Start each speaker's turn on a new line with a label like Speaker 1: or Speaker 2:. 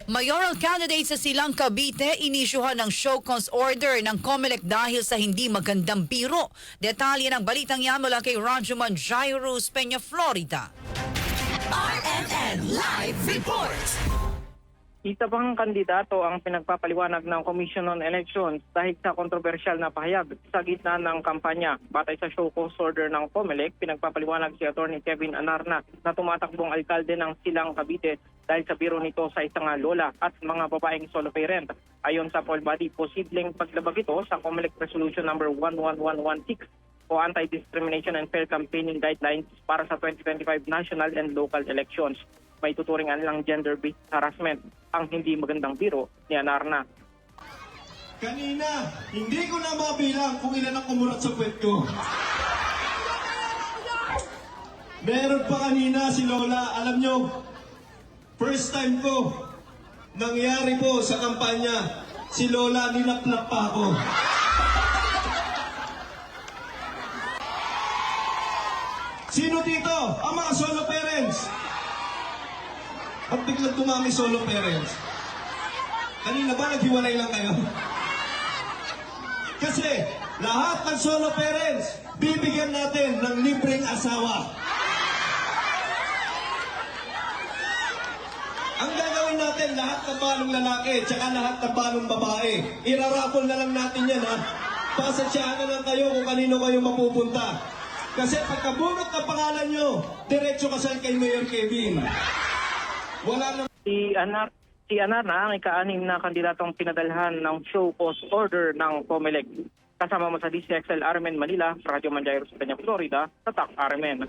Speaker 1: Mayoral candidate sa Silang Cavite, inisyuhan ng show cause order ng COMELEC dahil sa hindi magandang biro. Detalye ng balitang yan mula kay Rajuman Jairus Peña, Florida.
Speaker 2: RMN Live Report.
Speaker 3: Isa pang kandidato ang pinagpapaliwanag ng Commission on Elections dahil sa kontrobersyal na pahayag sa gitna ng kampanya. Batay sa show cause order ng COMELEC, pinagpapaliwanag si Atty. Kevin Anarna na tumatakbong alkalde ng Silang Cavite dahil sa biro nito sa isang lola at mga babaeng solo parent. Ayon sa poll body, posibleng paglabag ito sa COMELEC Resolution number 11116 o Anti-Discrimination and Fair Campaigning Guidelines para sa 2025 national and local elections. May tuturingan lang gender-based harassment ang hindi magandang biro ni Anarna.
Speaker 4: Kanina, hindi ko na mabilang kung ilan ang kumurat sa puwet ko. Meron pa kanina si Lola, alam nyo, first time ko, nangyari po sa kampanya, si Lola nilaplap pa ako. Sino dito? Ang mga solo parents. At biglang dumami solo parents. Kanina ba naghiwalay lang kayo? Kasi lahat ng solo parents, bibigyan natin ng libreng asawa. Ang gagawin natin, lahat ng balong lalaki, tsaka lahat ng balong babae. Irarapol na lang natin yan, ha? Pasensyahan na lang kayo kung kanino kayo mapupunta. Kasi pagkabunot ng pangalan nyo, diretso kasal kay Mayor Kevin. Wala na.
Speaker 3: Si Anarna ang ika-anim na kandidatong pinadalhan ng show cause order ng COMELEC. Kasama mo sa DCXL RMN Manila, Radyo Manjairos, Peña, Florida, Tatak RMN.